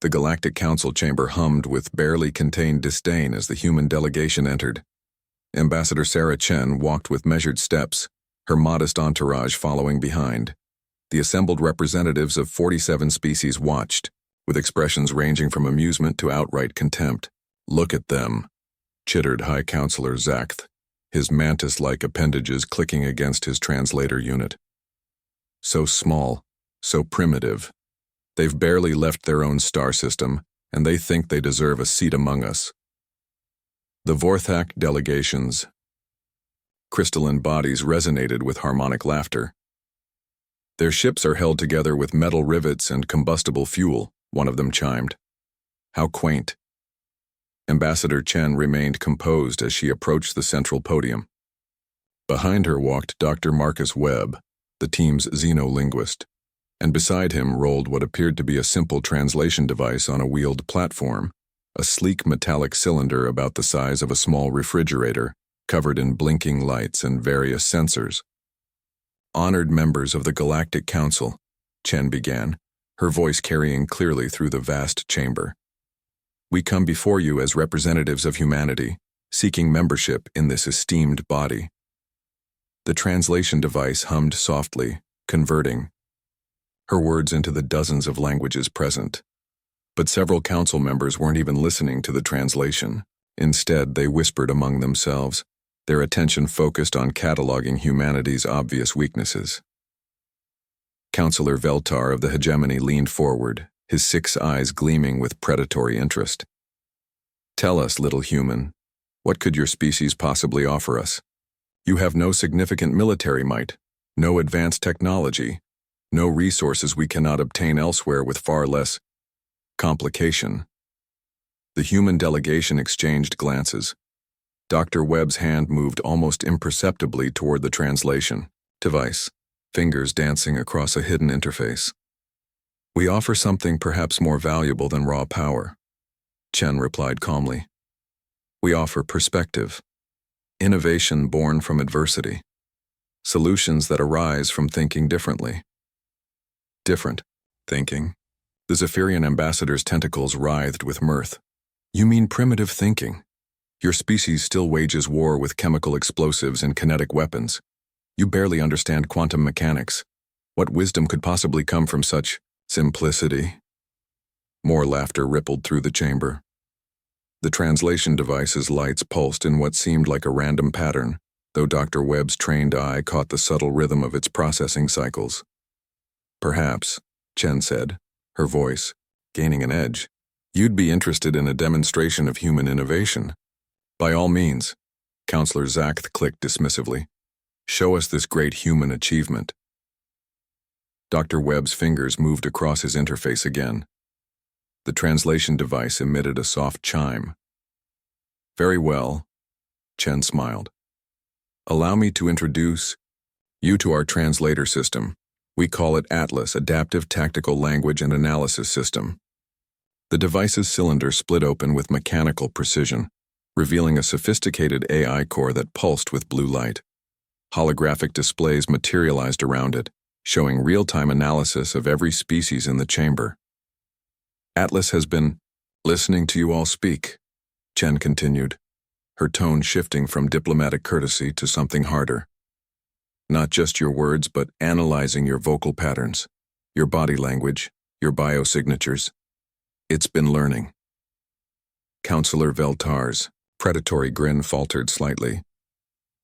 The Galactic Council chamber hummed with barely contained disdain as the human delegation entered. Ambassador Sarah Chen walked with measured steps, her modest entourage following behind. The assembled representatives of 47 species watched, with expressions ranging from amusement to outright contempt. "Look at them," chittered High Counselor Zakth, his mantis-like appendages clicking against his translator unit. "So small, so primitive. They've barely left their own star system, and they think they deserve a seat among us." The Vorthak delegation's crystalline bodies resonated with harmonic laughter. "Their ships are held together with metal rivets and combustible fuel," one of them chimed. "How quaint." Ambassador Chen remained composed as she approached the central podium. Behind her walked Dr. Marcus Webb, the team's xenolinguist, and beside him rolled what appeared to be a simple translation device on a wheeled platform, a sleek metallic cylinder about the size of a small refrigerator, covered in blinking lights and various sensors. "Honored members of the Galactic Council," Chen began, her voice carrying clearly through the vast chamber. "We come before you as representatives of humanity, seeking membership in this esteemed body." The translation device hummed softly, converting her words into the dozens of languages present. But several council members weren't even listening to the translation. Instead, they whispered among themselves, their attention focused on cataloging humanity's obvious weaknesses. Councillor Veltar of the Hegemony leaned forward, his 6 eyes gleaming with predatory interest. "Tell us, little human, what could your species possibly offer us? You have no significant military might, no advanced technology, no resources we cannot obtain elsewhere with far less complication." The human delegation exchanged glances. Dr. Webb's hand moved almost imperceptibly toward the translation device, fingers dancing across a hidden interface. "We offer something perhaps more valuable than raw power," Chen replied calmly. "We offer perspective, innovation born from adversity, solutions that arise from thinking differently." "Different thinking?" The Zephyrian ambassador's tentacles writhed with mirth. "You mean primitive thinking? Your species still wages war with chemical explosives and kinetic weapons. You barely understand quantum mechanics. What wisdom could possibly come from such simplicity?" More laughter rippled through the chamber. The translation device's lights pulsed in what seemed like a random pattern, though Dr. Webb's trained eye caught the subtle rhythm of its processing cycles. "Perhaps," Chen said, her voice gaining an edge, "you'd be interested in a demonstration of human innovation." "By all means," Counselor Zakth clicked dismissively. "Show us this great human achievement." Dr. Webb's fingers moved across his interface again. The translation device emitted a soft chime. "Very well," Chen smiled. "Allow me to introduce you to our translator system. We call it Atlas, Adaptive Tactical Language and Analysis System." The device's cylinder split open with mechanical precision, revealing a sophisticated AI core that pulsed with blue light. Holographic displays materialized around it, showing real-time analysis of every species in the chamber. "Atlas has been listening to you all speak," Chen continued, her tone shifting from diplomatic courtesy to something harder. "Not just your words, but analyzing your vocal patterns, your body language, your biosignatures. It's been learning." Counselor Veltar's predatory grin faltered slightly.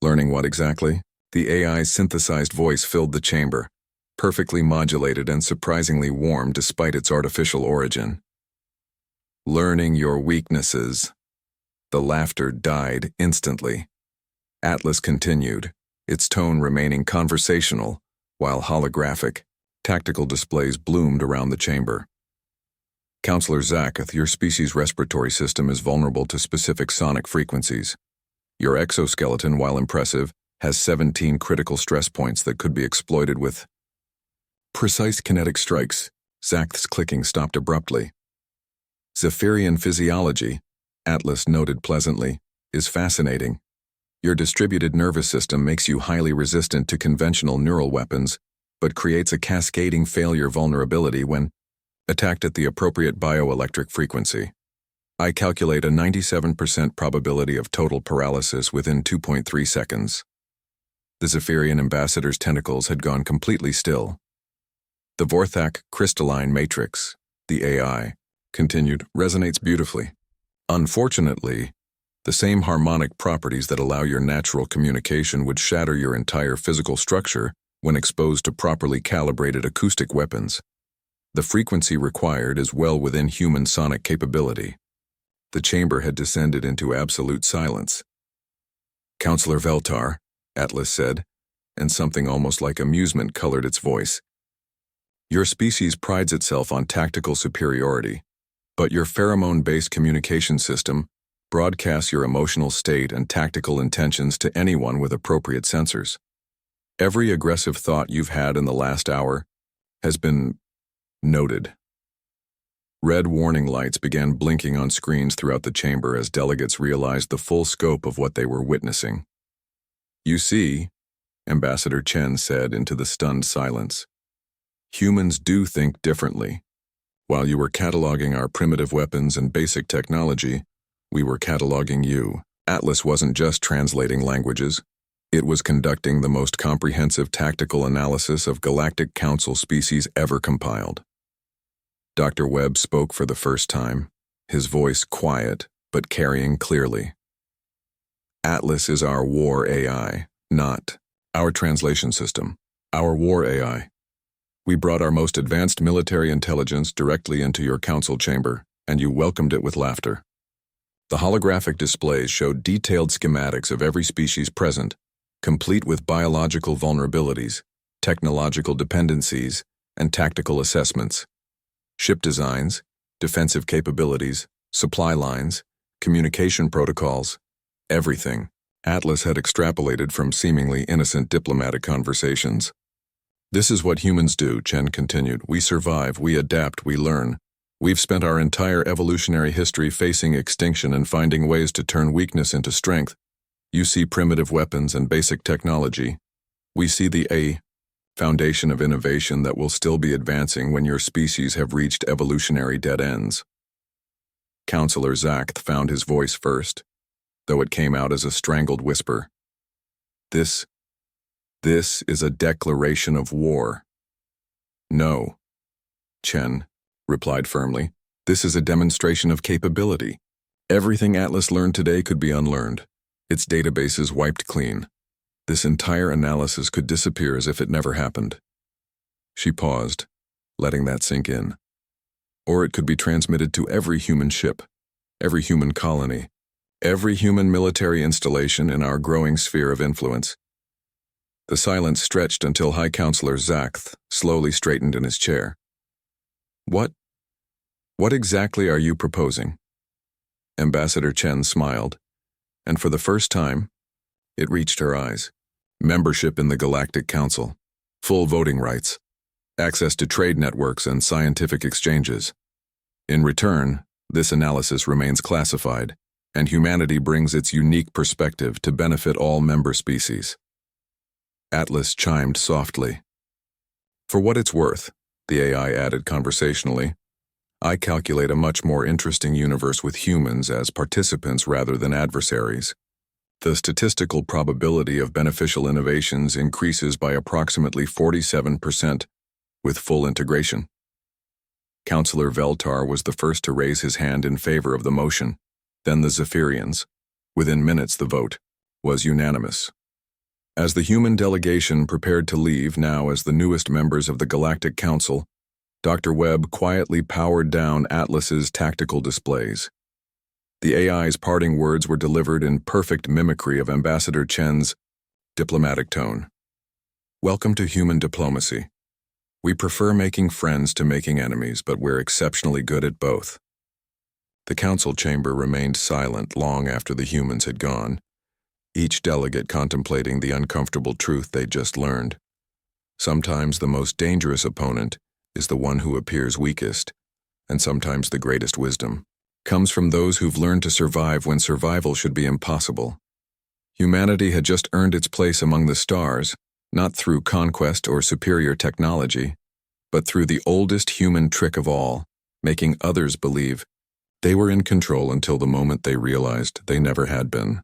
"Learning what exactly?" The AI's synthesized voice filled the chamber, perfectly modulated and surprisingly warm despite its artificial origin. "Learning your weaknesses." The laughter died instantly. Atlas continued, its tone remaining conversational, while holographic, tactical displays bloomed around the chamber. "Counselor Zakth, your species' respiratory system is vulnerable to specific sonic frequencies. Your exoskeleton, while impressive, has 17 critical stress points that could be exploited with precise kinetic strikes." Zakth's clicking stopped abruptly. "Zephyrian physiology," Atlas noted pleasantly, "is fascinating. Your distributed nervous system makes you highly resistant to conventional neural weapons, but creates a cascading failure vulnerability when Attacked at the appropriate bioelectric frequency. I calculate a 97% probability of total paralysis within 2.3 seconds. The Zephyrian ambassador's tentacles had gone completely still. The Vorthak crystalline matrix, the AI, continued, resonates beautifully. Unfortunately, the same harmonic properties that allow your natural communication would shatter your entire physical structure when exposed to properly calibrated acoustic weapons. The frequency required is well within human sonic capability. The chamber had descended into absolute silence. "Counselor Veltar," Atlas said, and something almost like amusement colored its voice. "Your species prides itself on tactical superiority, but your pheromone-based communication system broadcasts your emotional state and tactical intentions to anyone with appropriate sensors. Every aggressive thought you've had in the last hour has been noted." Red warning lights began blinking on screens throughout the chamber as delegates realized the full scope of what they were witnessing. "You see," Ambassador Chen said into the stunned silence, "humans do think differently. While you were cataloging our primitive weapons and basic technology, we were cataloging you." Atlas wasn't just translating languages. It was conducting the most comprehensive tactical analysis of Galactic Council species ever compiled. Dr. Webb spoke for the first time, his voice quiet but carrying clearly. "Atlas is our war AI, not our translation system, our war AI. We brought our most advanced military intelligence directly into your council chamber, and you welcomed it with laughter. The holographic displays showed detailed schematics of every species present, complete with biological vulnerabilities, technological dependencies, and tactical assessments. Ship designs, defensive capabilities, supply lines, communication protocols, everything Atlas had extrapolated from seemingly innocent diplomatic conversations. "This is what humans do," Chen continued. "We survive, we adapt, we learn. We've spent our entire evolutionary history facing extinction and finding ways to turn weakness into strength. You see primitive weapons and basic technology. We see the foundation of innovation that will still be advancing when your species have reached evolutionary dead ends." Counselor Zakth found his voice first, though it came out as a strangled whisper. This is a declaration of war." "No," Chen replied firmly. "This is a demonstration of capability. Everything Atlas learned today could be unlearned, its databases wiped clean. This entire analysis could disappear as if it never happened." She paused, letting that sink in. "Or it could be transmitted to every human ship, every human colony, every human military installation in our growing sphere of influence." The silence stretched until High Counselor Zakth slowly straightened in his chair. What exactly are you proposing?" Ambassador Chen smiled, and for the first time, it reached her eyes. "Membership in the Galactic Council, full voting rights, access to trade networks and scientific exchanges. In return, this analysis remains classified, and humanity brings its unique perspective to benefit all member species." Atlas chimed softly. "For what it's worth," the AI added conversationally, "I calculate a much more interesting universe with humans as participants rather than adversaries. The statistical probability of beneficial innovations increases by approximately 47% with full integration." Counselor Veltar was the first to raise his hand in favor of the motion, then the Zephyrians. Within minutes, the vote was unanimous. As the human delegation prepared to leave now as the newest members of the Galactic Council, Dr. Webb quietly powered down Atlas's tactical displays. The AI's parting words were delivered in perfect mimicry of Ambassador Chen's diplomatic tone. "Welcome to human diplomacy. We prefer making friends to making enemies, but we're exceptionally good at both." The council chamber remained silent long after the humans had gone, each delegate contemplating the uncomfortable truth they'd just learned. Sometimes the most dangerous opponent is the one who appears weakest, and sometimes the greatest wisdom comes from those who've learned to survive when survival should be impossible. Humanity had just earned its place among the stars, not through conquest or superior technology, but through the oldest human trick of all, making others believe they were in control until the moment they realized they never had been.